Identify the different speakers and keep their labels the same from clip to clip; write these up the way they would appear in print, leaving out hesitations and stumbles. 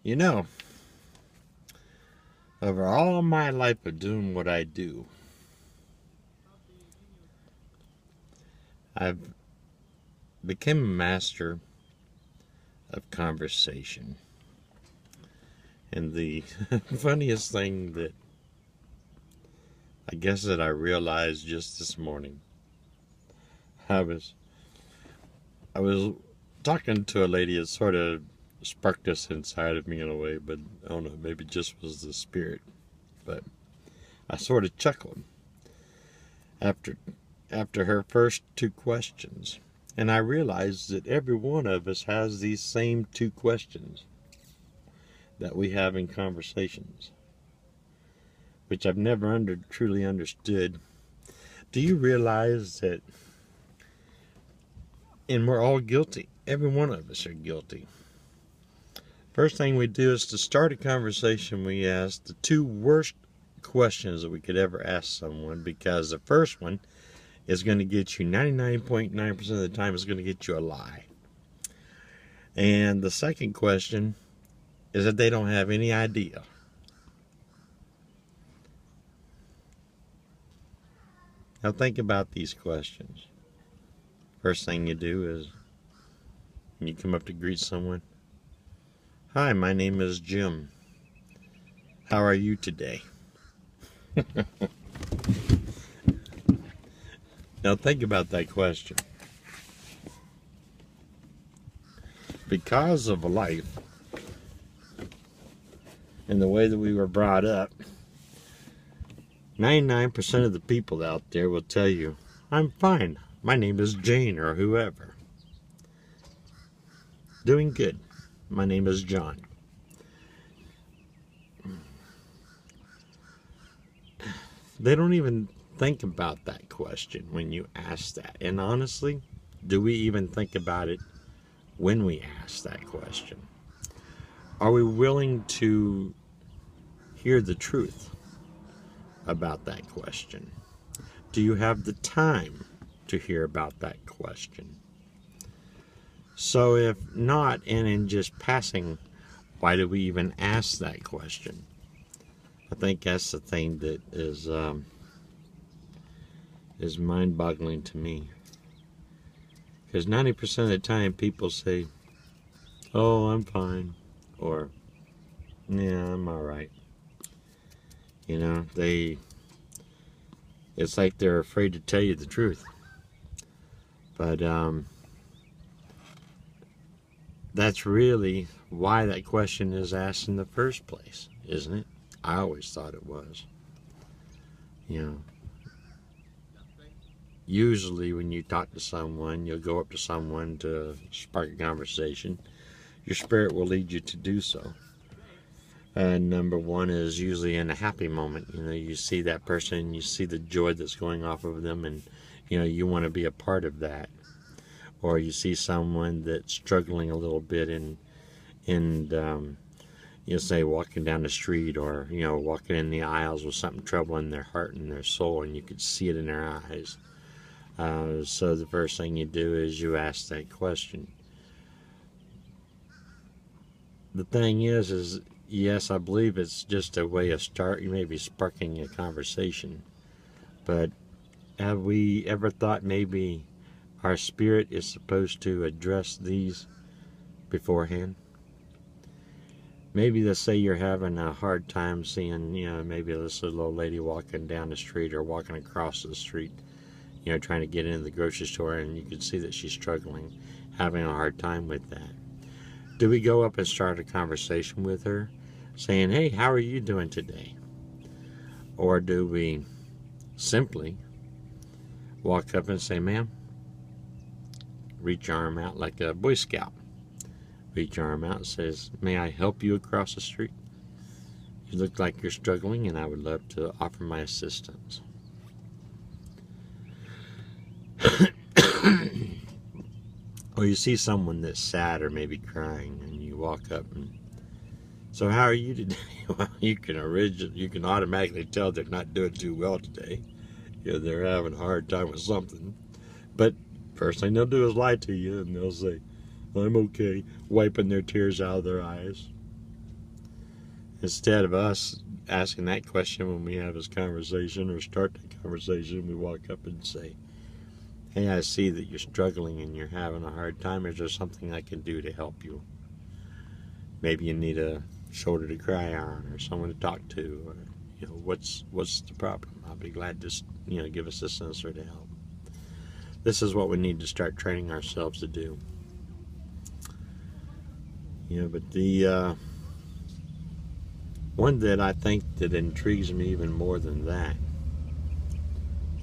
Speaker 1: You know, over all my life of doing what I do, I've become a master of conversation. And the funniest thing that I guess that I realized just this morning, I was I was talking to a lady that sort of sparked this inside of me in a way, but I don't know, maybe it just was the spirit. But I sort of chuckled after after her first two questions. And I realized that every one of us has these same two questions that we have in conversations, which I've never truly understood. Do you realize that, and we're all guilty, every one of us are guilty. First thing we do is to start a conversation, we ask the two worst questions that we could ever ask someone, because the first one is going to get you 99.9% of the time is going to get you a lie. And the second question is that they don't have any idea. Now think about these questions. First thing you do is when you come up to greet someone, "Hi, my name is Jim. How are you today?" Now think about that question. Because of life and the way that we were brought up, 99% of the people out there will tell you, "I'm fine. My name is Jane," or whoever. "Doing good. My name is John." They don't even think about that question when you ask that. And honestly, do we even think about it when we ask that question? Are we willing to hear the truth about that question? Do you have the time to hear about that question? So if not, and in just passing, why do we even ask that question? I think that's the thing that is mind-boggling to me. Because 90% of the time people say, "Oh, I'm fine," or "Yeah, I'm alright." You know, it's like they're afraid to tell you the truth. But that's really why that question is asked in the first place, isn't it? I always thought it was. You know, usually when you talk to someone, you'll go up to someone to spark a conversation. Your spirit will lead you to do so. Number one is usually in a happy moment. You know, you see that person, you see the joy that's going off of them, and you want to be a part of that. Or you see someone that's struggling a little bit, and say walking down the street, or walking in the aisles with something troubling their heart and their soul, and you could see it in their eyes. So the first thing you do is you ask that question. The thing is yes, I believe it's just a way of maybe sparking a conversation. But have we ever thought maybe our spirit is supposed to address these beforehand? Maybe let's say you're having a hard time seeing, maybe this little old lady walking down the street or walking across the street, trying to get into the grocery store, and you can see that she's struggling, having a hard time with that. Do we go up and start a conversation with her, saying, "Hey, how are you doing today?" Or do we simply walk up and say, "Ma'am," reach your arm out like a Boy Scout, reach your arm out and says, "May I help you across the street? You look like you're struggling, and I would love to offer my assistance." Or you see someone that's sad or maybe crying, and you walk up and, "So how are you today?" Well, you can automatically tell they're not doing too well today. They're having a hard time with something. But first thing they'll do is lie to you, and they'll say, "I'm okay," wiping their tears out of their eyes. Instead of us asking that question when we have this conversation or start the conversation, we walk up and say, hey, I see that you're struggling and you're having a hard time. Is there something I can do to help you? Maybe you need a shoulder to cry on, or someone to talk to, or what's the problem? I'll be glad to give us this answer to help. This is what we need to start training ourselves to do. But the one that I think that intrigues me even more than that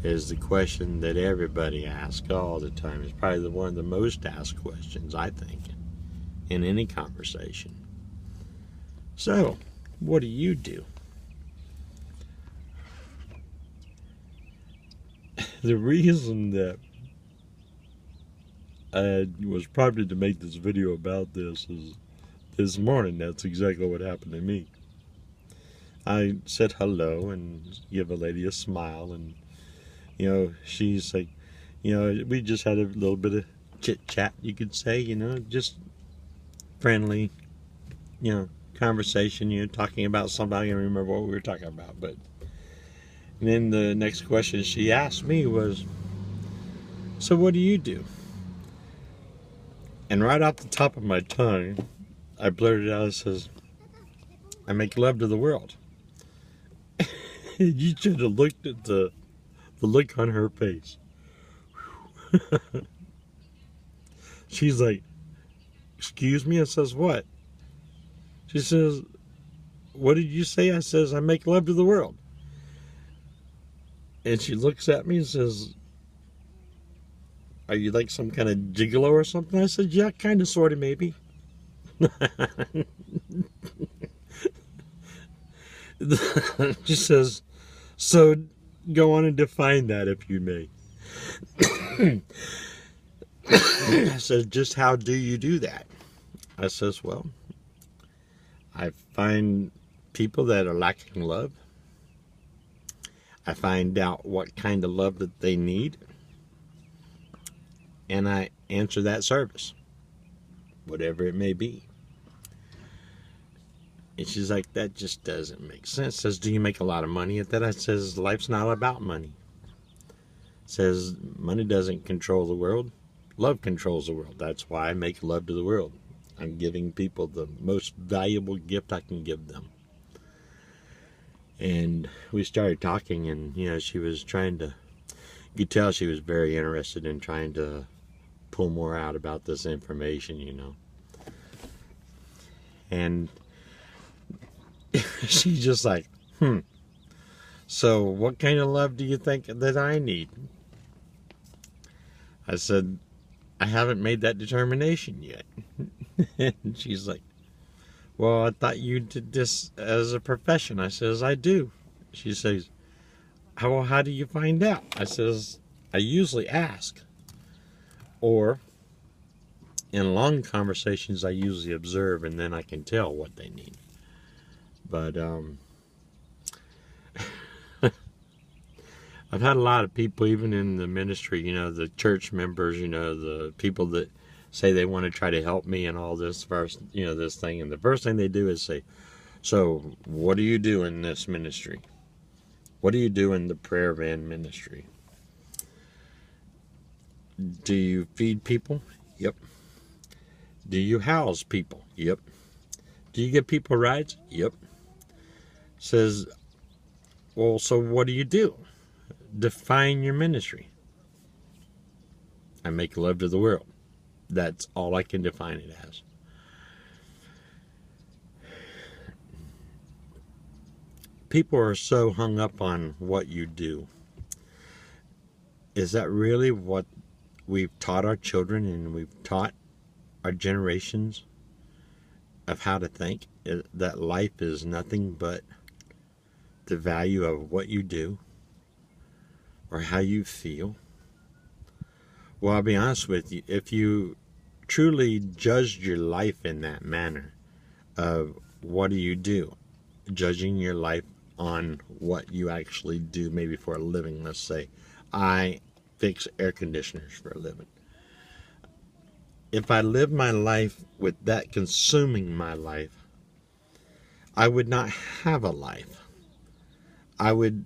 Speaker 1: is the question that everybody asks all the time. It's probably one of the most asked questions, I think, in any conversation. So, what do you do? The reason that I was prompted to make this video about this is this morning. That's exactly what happened to me. I said hello and give a lady a smile, and she's like, we just had a little bit of chit chat, you could say, just friendly, conversation, talking about something. I don't remember what we were talking about, but then the next question she asked me was, so what do you do? And right off the top of my tongue, I blurted out and says, I make love to the world. You should have looked at the look on her face. She's like, excuse me? I says, what? She says, what did you say? I says, I make love to the world. And she looks at me and says, are you like some kind of gigolo or something? I said, yeah, kind of, sort of, maybe. She says, so go on and define that if you may. I said, just how do you do that? I says, well, I find people that are lacking love. I find out what kind of love that they need, and I answer that service, whatever it may be. And she's like, that just doesn't make sense. Says, do you make a lot of money at that? I says, life's not about money. Says, money doesn't control the world. Love controls the world. That's why I make love to the world. I'm giving people the most valuable gift I can give them. And we started talking, and, she was trying to, you could tell she was very interested in trying to pull more out about this information, And she's just like, so what kind of love do you think that I need? I said, I haven't made that determination yet. And she's like, well, I thought you did this as a profession. I says, I do. She says, how do you find out? I says, I usually ask. Or in long conversations, I usually observe, and then I can tell what they need. But I've had a lot of people, even in the ministry, the church members, the people that say they want to try to help me and all this first, this thing. And the first thing they do is say, so what do you do in this ministry? What do you do in the prayer van ministry? Do you feed people? Yep. Do you house people? Yep. Do you give people rides? Yep. Says, well, so what do you do? Define your ministry. I make love to the world. That's all I can define it as. People are so hung up on what you do. Is that really what we've taught our children and we've taught our generations of how to think? That life is nothing but the value of what you do or how you feel? Well, I'll be honest with you. If you truly judged your life in that manner of what do you do, judging your life on what you actually do, maybe for a living, let's say, I fix air conditioners for a living. If I live my life with that consuming my life, I would not have a life. I would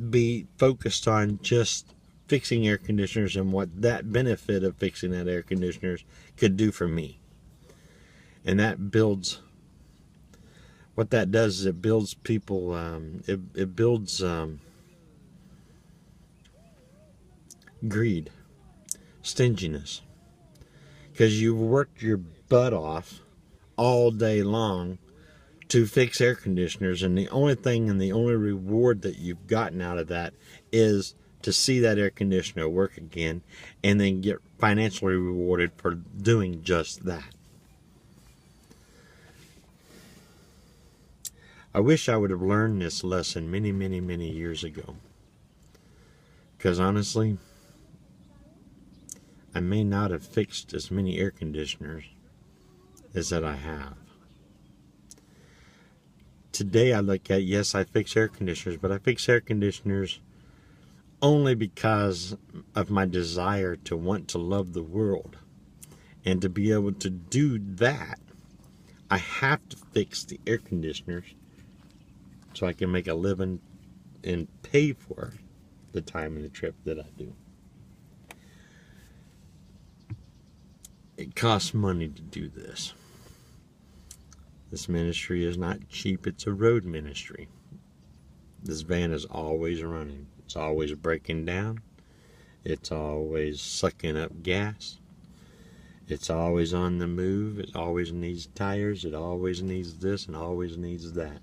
Speaker 1: be focused on just fixing air conditioners and what that benefit of fixing that air conditioners could do for me. And that builds, what that does is it builds people, it builds greed, stinginess. Because you've worked your butt off all day long to fix air conditioners, and the only thing and the only reward that you've gotten out of that is to see that air conditioner work again and then get financially rewarded for doing just that. I wish I would have learned this lesson many, many, many years ago. Because honestly, I may not have fixed as many air conditioners as that I have. Today I look at, yes, I fix air conditioners, but I fix air conditioners only because of my desire to want to love the world. And to be able to do that, I have to fix the air conditioners so I can make a living and pay for the time and the trip that I do. It costs money to do this. This ministry is not cheap. It's a road ministry. This van is always running. It's always breaking down. It's always sucking up gas. It's always on the move. It always needs tires. It always needs this and always needs that.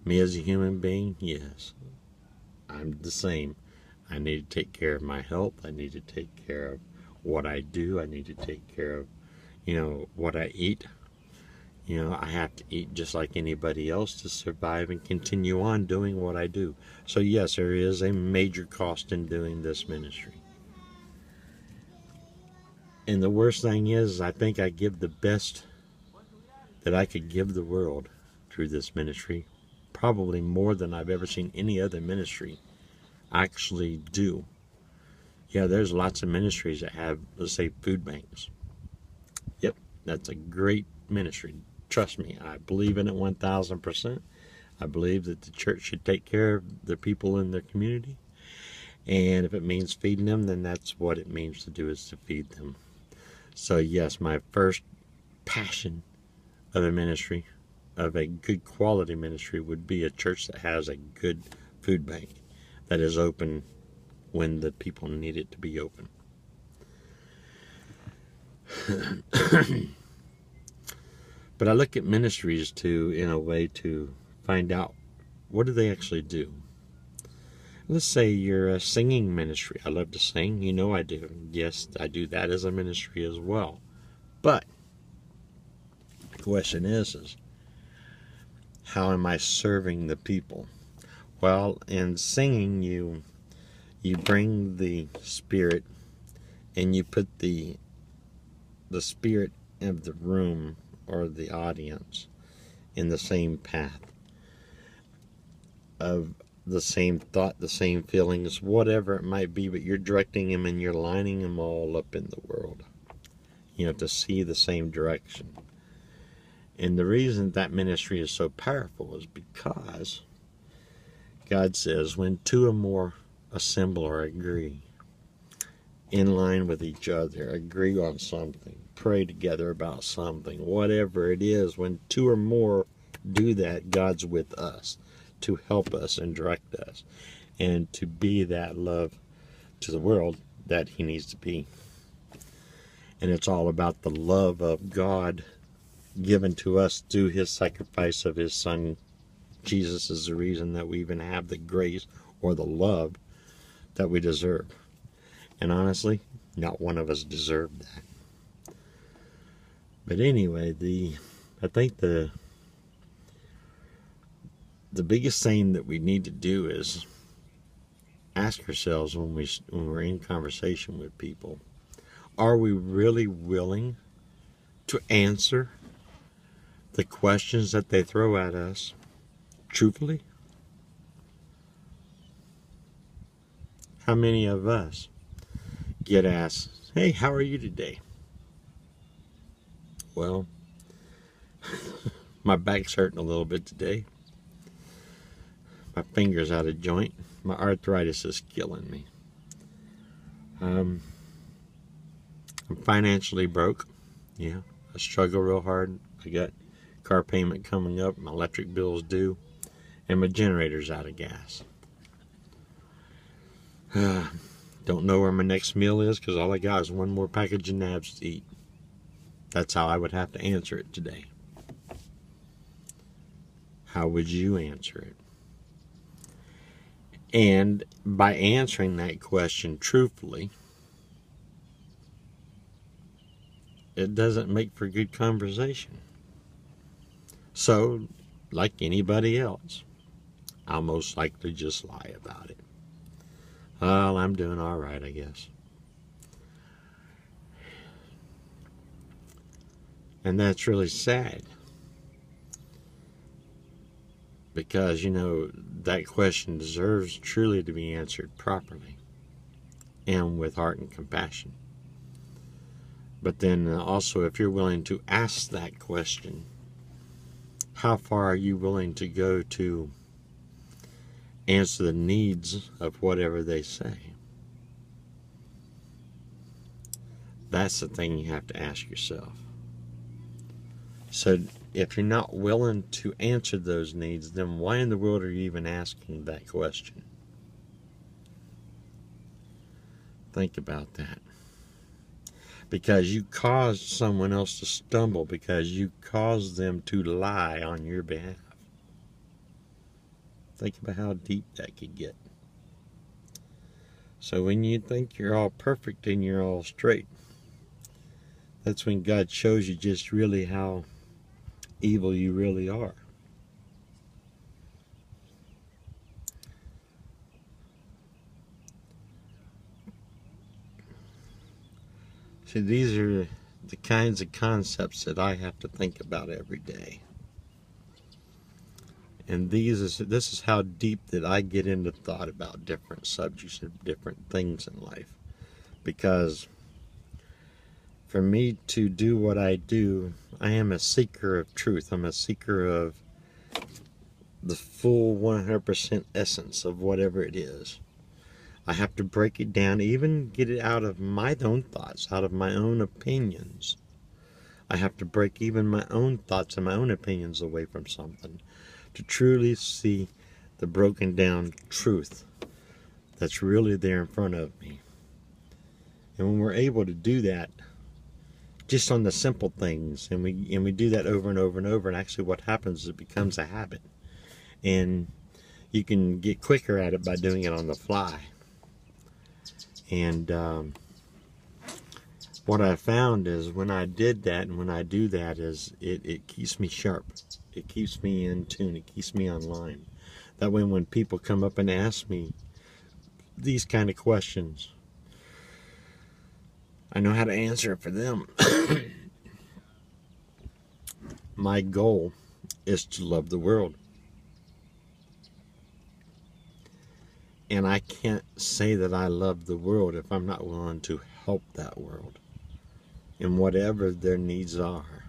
Speaker 1: Me as a human being, yes, I'm the same. I need to take care of my health. I need to take care of what I do. I need to take care of, what I eat. I have to eat just like anybody else to survive and continue on doing what I do. So yes, there is a major cost in doing this ministry. And the worst thing is, I think I give the best that I could give the world through this ministry. Probably more than I've ever seen any other ministry actually do. Yeah, there's lots of ministries that have, let's say, food banks. Yep, that's a great ministry. Trust me, I believe in it 1,000%. I believe that the church should take care of the people in their community. And if it means feeding them, then that's what it means to do, is to feed them. So yes, my first passion of a ministry, of a good quality ministry, would be a church that has a good food bank that is open when the people need it to be open. But I look at ministries too in a way to find out, what do they actually do? Let's say you're a singing ministry. I love to sing. I do. Yes, I do that as a ministry as well. But the question is how am I serving the people? Well, in singing, you bring the spirit and you put the spirit of the room or the audience in the same path of the same thought, the same feelings, whatever it might be, but you're directing them and you're lining them all up in the world, to see the same direction. And the reason that ministry is so powerful is because God says, when two or more assemble or agree in line with each other, agree on something, pray together about something, whatever it is, when two or more do that, God's with us to help us and direct us and to be that love to the world that He needs to be. And it's all about the love of God given to us through His sacrifice of His Son. Jesus is the reason that we even have the grace or the love that we deserve. And honestly, not one of us deserved that. But anyway, I think the biggest thing that we need to do is ask ourselves when we're in conversation with people, are we really willing to answer the questions that they throw at us truthfully? How many of us get asked, hey, how are you today? Well, My back's hurting a little bit today. My finger's out of joint. My arthritis is killing me. I'm financially broke. Yeah, I struggle real hard. I got car payment coming up, my electric bill's due, and my generator's out of gas. Don't know where my next meal is because all I got is one more package of nabs to eat. That's how I would have to answer it today. How would you answer it? And by answering that question truthfully, it doesn't make for good conversation. So, like anybody else, I'll most likely just lie about it. Well, I'm doing all right, I guess. And that's really sad. Because, that question deserves truly to be answered properly and with heart and compassion. But then also, if you're willing to ask that question, how far are you willing to go to answer the needs of whatever they say? That's the thing you have to ask yourself. So if you're not willing to answer those needs, then why in the world are you even asking that question? Think about that. Because you caused someone else to stumble, because you caused them to lie on your behalf. Think about how deep that could get. So when you think you're all perfect and you're all straight, that's when God shows you just really how evil you really are. See, these are the kinds of concepts that I have to think about every day. And this is how deep that I get into thought about different subjects and different things in life. Because for me to do what I do, I am a seeker of truth. I'm a seeker of the full 100% essence of whatever it is. I have to break it down, even get it out of my own thoughts, out of my own opinions. I have to break even my own thoughts and my own opinions away from something to truly see the broken down truth that's really there in front of me. And when we're able to do that, just on the simple things, and we do that over and over and over, and actually what happens is it becomes a habit. And you can get quicker at it by doing it on the fly. And what I found is when I did that and when I do that is it keeps me sharp. It keeps me in tune. It keeps me online. That way when people come up and ask me these kind of questions, I know how to answer it for them. My goal is to love the world. And I can't say that I love the world if I'm not willing to help that world in whatever their needs are.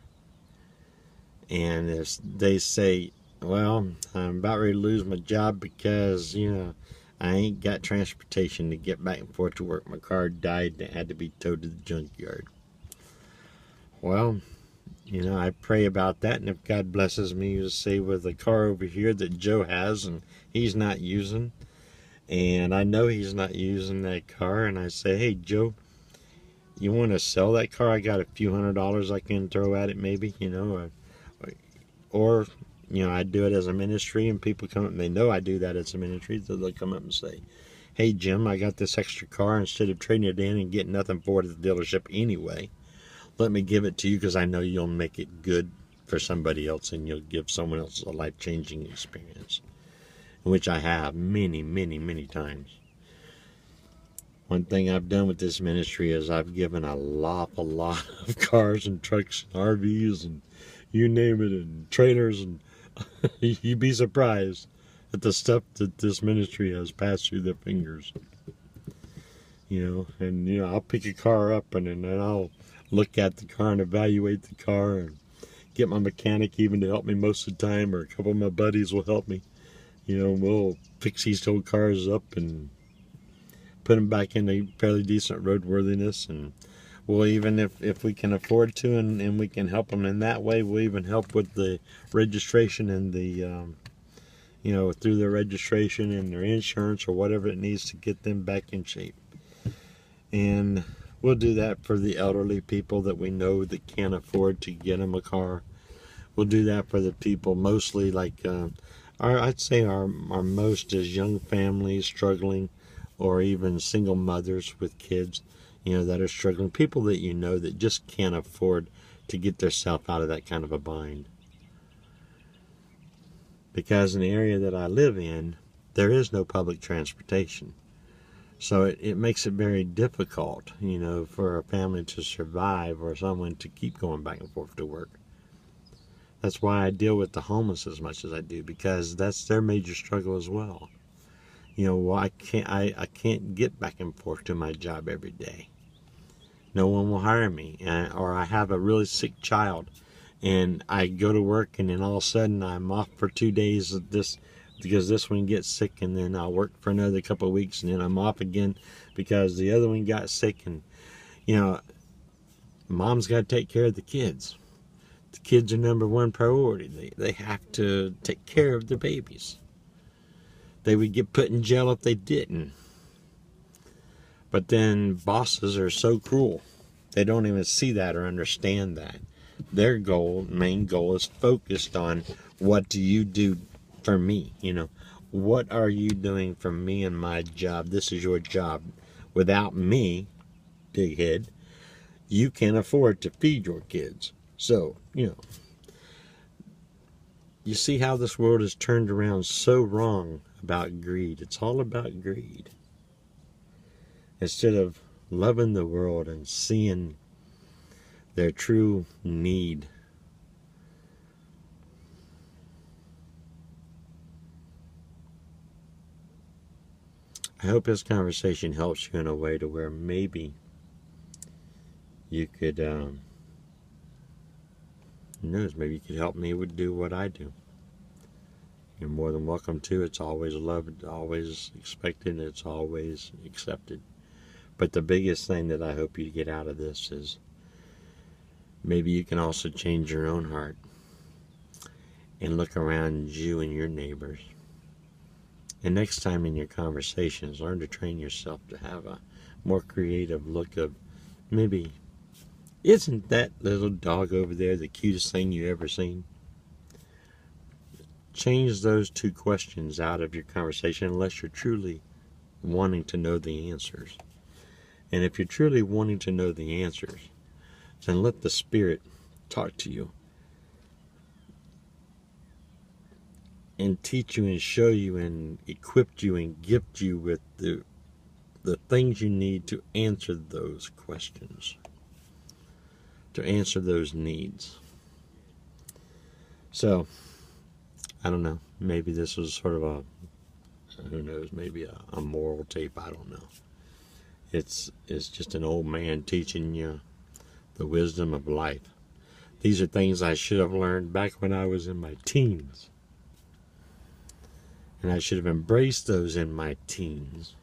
Speaker 1: And if they say, well, I'm about ready to lose my job because, I ain't got transportation to get back and forth to work. My car died and it had to be towed to the junkyard. Well, I pray about that, and if God blesses me to say with a car over here that Joe has and he's not using, and I know he's not using that car, and I say, hey, Joe, you want to sell that car? I got a few $100s I can throw at it maybe, or I do it as a ministry, and people come up and they know I do that as a ministry, so they'll come up and say, hey, Jim, I got this extra car. Instead of trading it in and getting nothing for it at the dealership anyway, let me give it to you because I know you'll make it good for somebody else and you'll give someone else a life-changing experience, which I have many, many, many times. One thing I've done with this ministry is I've given a lot of cars and trucks and RVs and you name it, and trailers, and you'd be surprised at the stuff that this ministry has passed through their fingers. I'll pick a car up and then I'll look at the car and evaluate the car and get my mechanic even to help me most of the time, or a couple of my buddies will help me. You know, we'll fix these old cars up and put them back into fairly decent roadworthiness, and we'll even, if we can afford to, and we can help them in that way, we'll even help with the registration and the, you know, through their registration and their insurance or whatever it needs to get them back in shape. And we'll do that for the elderly people that we know that can't afford to get them a car. We'll do that for the people mostly like, I'd say our most is young families struggling, or even single mothers with kids, you know, that are struggling. People that you know that just can't afford to get themselves out of that kind of a bind. Because in the area that I live in, there is no public transportation. So it makes it very difficult, you know, for a family to survive or someone to keep going back and forth to work. That's why I deal with the homeless as much as I do, because that's their major struggle as well. You know, well, I can't get back and forth to my job every day. No one will hire me, or I have a really sick child, and I go to work, and then all of a sudden I'm off for 2 days of this because this one gets sick, and then I'll work for another couple of weeks, and then I'm off again because the other one got sick. And you know, mom's got to take care of the kids. The kids are number one priority. They have to take care of their babies. They would get put in jail if they didn't. But then bosses are so cruel. They don't even see that or understand that. Their main goal is focused on, what do you do for me? You know, what are you doing for me and my job? This is your job. Without me, dighead, you can't afford to feed your kids. So, you know, you see how this world is turned around so wrong about greed. It's all about greed. Instead of loving the world and seeing their true need. I hope this conversation helps you in a way to where maybe you could, who knows, maybe you could help me do what I do. You're more than welcome to. It's always loved, always expected, it's always accepted. But the biggest thing that I hope you get out of this is maybe you can also change your own heart and look around you and your neighbors. And next time in your conversations, learn to train yourself to have a more creative look of, maybe, isn't that little dog over there the cutest thing you ever seen? Change those two questions out of your conversation unless you're truly wanting to know the answers. And if you're truly wanting to know the answers, then let the Spirit talk to you and teach you and show you and equip you and gift you with the things you need to answer those questions, to answer those needs. So, I don't know, maybe this was sort of a, who knows, maybe a moral tape, I don't know. It's just an old man teaching you the wisdom of life. These are things I should have learned back when I was in my teens. And I should have embraced those in my teens.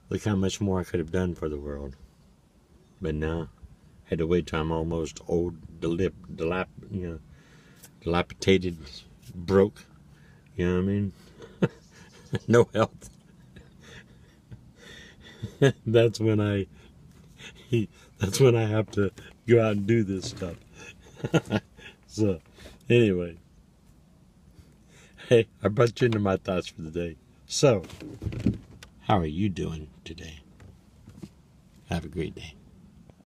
Speaker 1: Look how much more I could have done for the world. But now, I had to wait till I'm almost old, dilapidated, broke. You know what I mean? No health. That's when I have to go out and do this stuff. So, anyway. Hey, I brought you into my thoughts for the day. So, how are you doing today? Have a great day.